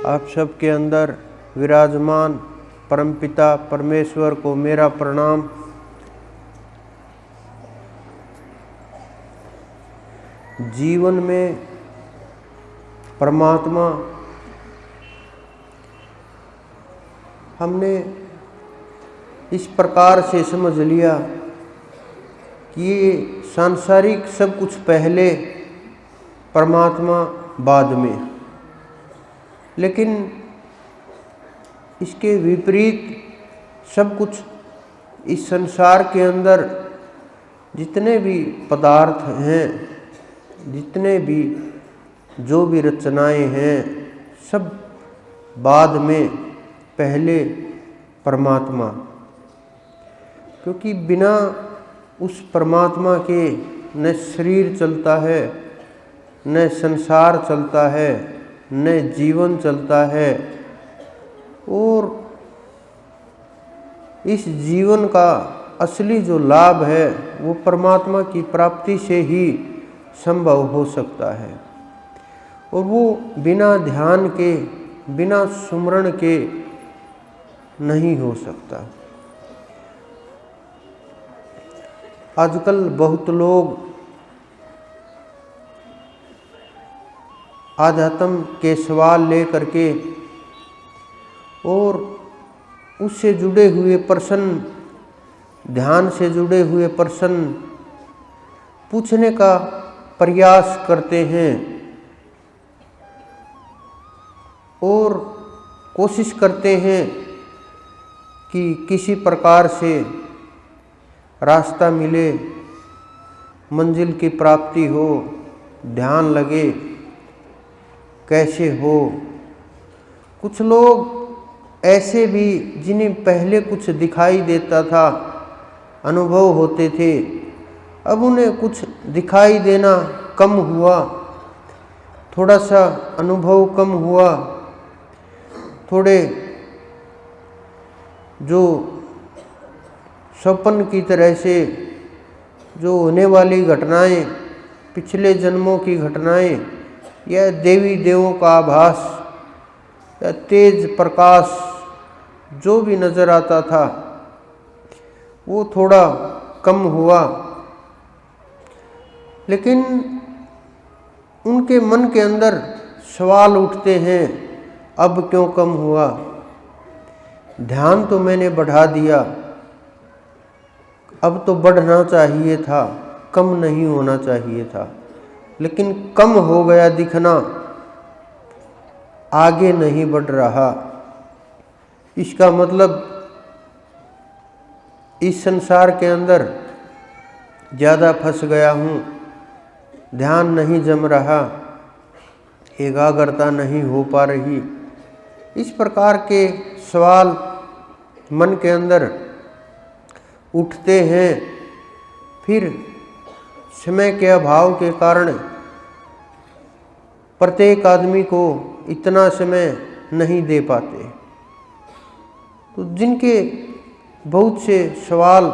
आप सबके अंदर विराजमान परमपिता परमेश्वर को मेरा प्रणाम। जीवन में परमात्मा हमने इस प्रकार से समझ लिया कि ये सांसारिक सब कुछ पहले, परमात्मा बाद में। लेकिन इसके विपरीत सब कुछ इस संसार के अंदर जितने भी पदार्थ हैं, जितने भी जो भी रचनाएं हैं, सब बाद में, पहले परमात्मा। क्योंकि बिना उस परमात्मा के न शरीर चलता है, न संसार चलता है, न जीवन चलता है। और इस जीवन का असली जो लाभ है वो परमात्मा की प्राप्ति से ही संभव हो सकता है। और वो बिना ध्यान के, बिना सुमरण के नहीं हो सकता। आजकल बहुत लोग आध्यात्म के सवाल लेकर के और उससे जुड़े हुए प्रश्न, ध्यान से जुड़े हुए प्रश्न पूछने का प्रयास करते हैं और कोशिश करते हैं कि किसी प्रकार से रास्ता मिले, मंजिल की प्राप्ति हो, ध्यान लगे, कैसे हो। कुछ लोग ऐसे भी जिन्हें पहले कुछ दिखाई देता था, अनुभव होते थे, अब उन्हें कुछ दिखाई देना कम हुआ, थोड़ा सा अनुभव कम हुआ, थोड़े जो स्वप्न की तरह से जो होने वाली घटनाएं, पिछले जन्मों की घटनाएं या देवी देवों का आभास या तेज प्रकाश जो भी नज़र आता था वो थोड़ा कम हुआ। लेकिन उनके मन के अंदर सवाल उठते हैं, अब क्यों कम हुआ? ध्यान तो मैंने बढ़ा दिया, अब तो बढ़ना चाहिए था, कम नहीं होना चाहिए था। लेकिन कम हो गया दिखना, आगे नहीं बढ़ रहा। इसका मतलब इस संसार के अंदर ज़्यादा फंस गया हूँ, ध्यान नहीं जम रहा, एकाग्रता नहीं हो पा रही। इस प्रकार के सवाल मन के अंदर उठते हैं। फिर समय के अभाव के कारण प्रत्येक आदमी को इतना समय नहीं दे पाते। तो जिनके बहुत से सवाल,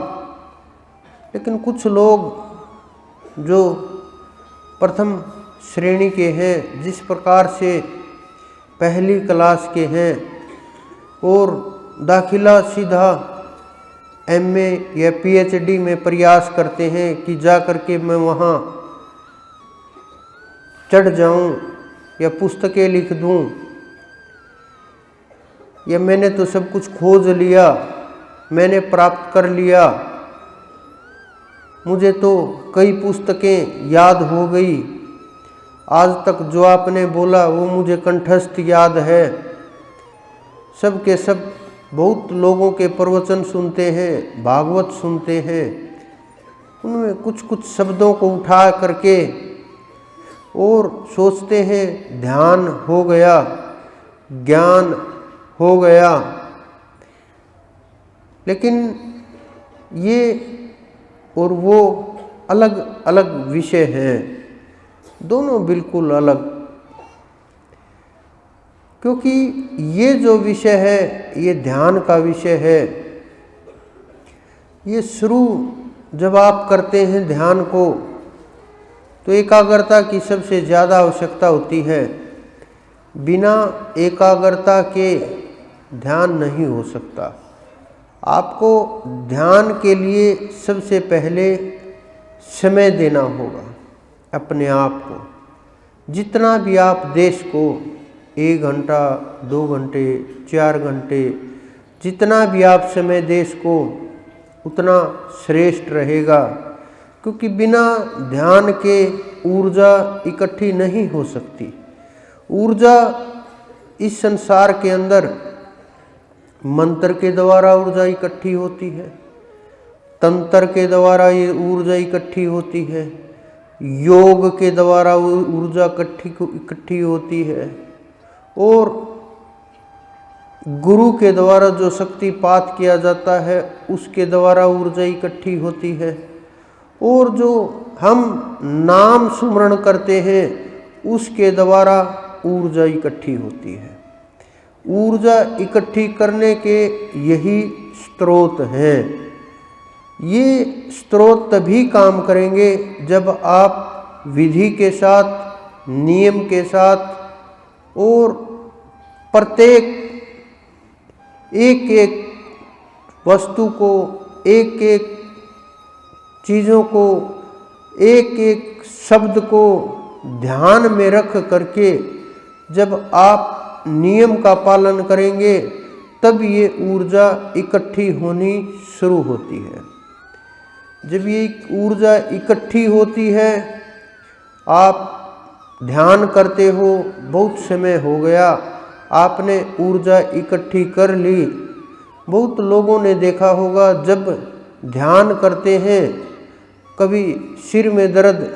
लेकिन कुछ लोग जो प्रथम श्रेणी के हैं, जिस प्रकार से पहली क्लास के हैं और दाखिला सीधा एमए या पीएचडी में प्रयास करते हैं कि जा कर के मैं वहाँ चढ़ जाऊँ या पुस्तकें लिख दूँ, या मैंने तो सब कुछ खोज लिया, मैंने प्राप्त कर लिया, मुझे तो कई पुस्तकें याद हो गई, आज तक जो आपने बोला वो मुझे कंठस्थ याद है। सब के सब बहुत लोगों के प्रवचन सुनते हैं, भागवत सुनते हैं, उनमें कुछ कुछ शब्दों को उठा करके और सोचते हैं ध्यान हो गया, ज्ञान हो गया। लेकिन ये और वो अलग अलग विषय हैं, दोनों बिल्कुल अलग। क्योंकि ये जो विषय है, ये ध्यान का विषय है। ये शुरू जब आप करते हैं ध्यान को, तो एकाग्रता की सबसे ज़्यादा आवश्यकता होती है। बिना एकाग्रता के ध्यान नहीं हो सकता। आपको ध्यान के लिए सबसे पहले समय देना होगा अपने आप को। जितना भी आप देश को 1 घंटा, 2 घंटे, 4 घंटे, जितना भी आप समय देश को उतना श्रेष्ठ रहेगा, क्योंकि बिना ध्यान के ऊर्जा इकट्ठी नहीं हो सकती। ऊर्जा इस संसार के अंदर मंत्र के द्वारा ऊर्जा इकट्ठी होती है, तंत्र के द्वारा ये ऊर्जा इकट्ठी होती है, योग के द्वारा ऊर्जा इकट्ठी होती है, और गुरु के द्वारा जो शक्तिपात किया जाता है उसके द्वारा ऊर्जा इकट्ठी होती है, और जो हम नाम सुमरण करते हैं उसके द्वारा ऊर्जा इकट्ठी होती है। ऊर्जा इकट्ठी करने के यही स्रोत हैं। ये स्रोत तभी काम करेंगे जब आप विधि के साथ, नियम के साथ और प्रत्येक एक एक वस्तु को, एक एक चीज़ों को, एक एक शब्द को ध्यान में रख करके जब आप नियम का पालन करेंगे तब ये ऊर्जा इकट्ठी होनी शुरू होती है। जब ये ऊर्जा इकट्ठी होती है, आप ध्यान करते हो, बहुत समय हो गया, आपने ऊर्जा इकट्ठी कर ली। बहुत लोगों ने देखा होगा जब ध्यान करते हैं, कभी सिर में दर्द,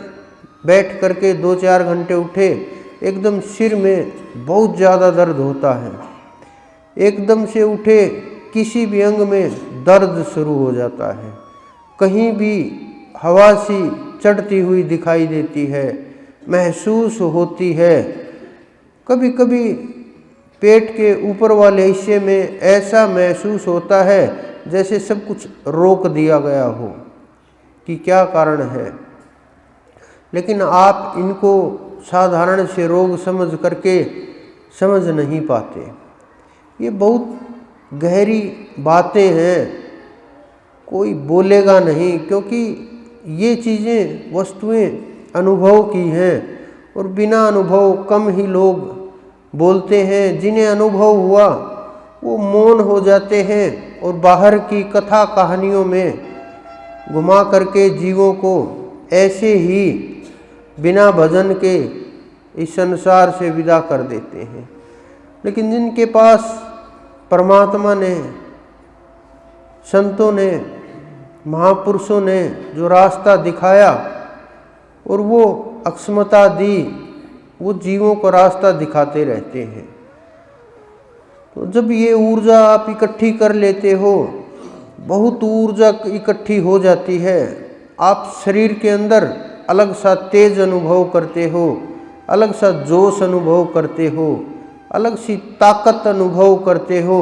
बैठ करके 2-4 घंटे उठे, एकदम सिर में बहुत ज़्यादा दर्द होता है, एकदम से उठे किसी भी अंग में दर्द शुरू हो जाता है, कहीं भी हवा सी चढ़ती हुई दिखाई देती है, महसूस होती है। कभी कभी पेट के ऊपर वाले हिस्से में ऐसा महसूस होता है जैसे सब कुछ रोक दिया गया हो, कि क्या कारण है। लेकिन आप इनको साधारण से रोग समझ करके समझ नहीं पाते। ये बहुत गहरी बातें हैं, कोई बोलेगा नहीं, क्योंकि ये चीज़ें, वस्तुएं अनुभव की हैं, और बिना अनुभव कम ही लोग बोलते हैं। जिन्हें अनुभव हुआ वो मौन हो जाते हैं और बाहर की कथा कहानियों में घुमा करके जीवों को ऐसे ही बिना भजन के इस संसार से विदा कर देते हैं। लेकिन जिनके पास परमात्मा ने, संतों ने, महापुरुषों ने जो रास्ता दिखाया और वो अक्षमता दी, वो जीवों को रास्ता दिखाते रहते हैं। तो जब ये ऊर्जा आप इकट्ठी कर लेते हो, बहुत ऊर्जा इकट्ठी हो जाती है, आप शरीर के अंदर अलग सा तेज अनुभव करते हो, अलग सा जोश अनुभव करते हो, अलग सी ताकत अनुभव करते हो,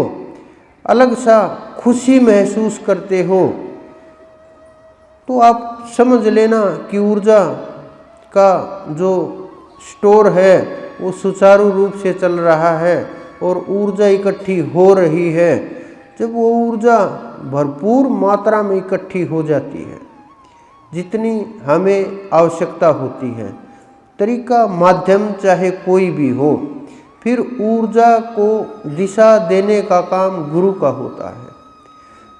अलग सा खुशी महसूस करते हो। तो आप समझ लेना कि ऊर्जा का जो स्टोर है वो सुचारू रूप से चल रहा है और ऊर्जा इकट्ठी हो रही है। जब वो ऊर्जा भरपूर मात्रा में इकट्ठी हो जाती है, जितनी हमें आवश्यकता होती है, तरीका माध्यम चाहे कोई भी हो, फिर ऊर्जा को दिशा देने का काम गुरु का होता है।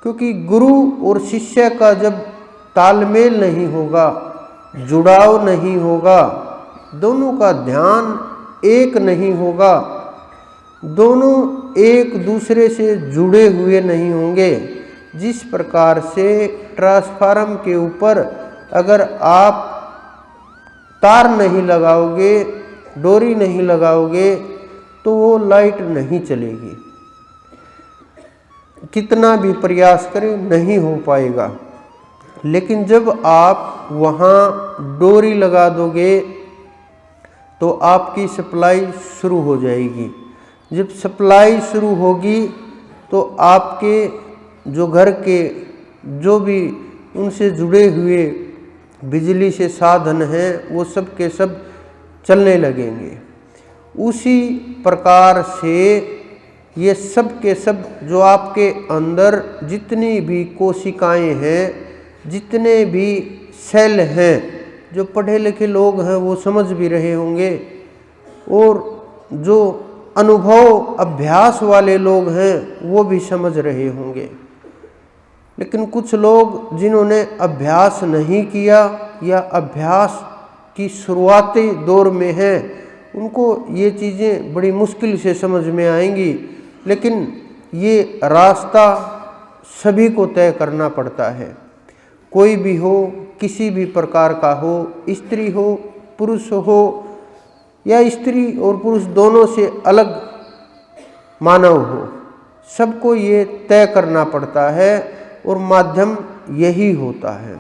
क्योंकि गुरु और शिष्य का जब तालमेल नहीं होगा, जुड़ाव नहीं होगा, दोनों का ध्यान एक नहीं होगा, दोनों एक दूसरे से जुड़े हुए नहीं होंगे। जिस प्रकार से ट्रांसफार्मर के ऊपर अगर आप तार नहीं लगाओगे, डोरी नहीं लगाओगे, तो वो लाइट नहीं चलेगी। कितना भी प्रयास करें नहीं हो पाएगा। लेकिन जब आप वहाँ डोरी लगा दोगे तो आपकी सप्लाई शुरू हो जाएगी। जब सप्लाई शुरू होगी तो आपके जो घर के जो भी उनसे जुड़े हुए बिजली से साधन हैं वो सब के सब चलने लगेंगे। उसी प्रकार से ये सब के सब जो आपके अंदर जितनी भी कोशिकाएं हैं, जितने भी सेल हैं, जो पढ़े लिखे लोग हैं वो समझ भी रहे होंगे, और जो अनुभव अभ्यास वाले लोग हैं वो भी समझ रहे होंगे। लेकिन कुछ लोग जिन्होंने अभ्यास नहीं किया या अभ्यास की शुरुआती दौर में हैं, उनको ये चीज़ें बड़ी मुश्किल से समझ में आएंगी। लेकिन ये रास्ता सभी को तय करना पड़ता है, कोई भी हो, किसी भी प्रकार का हो, स्त्री हो पुरुष हो, या स्त्री और पुरुष दोनों से अलग मानव हो, सबको ये तय करना पड़ता है और माध्यम यही होता है।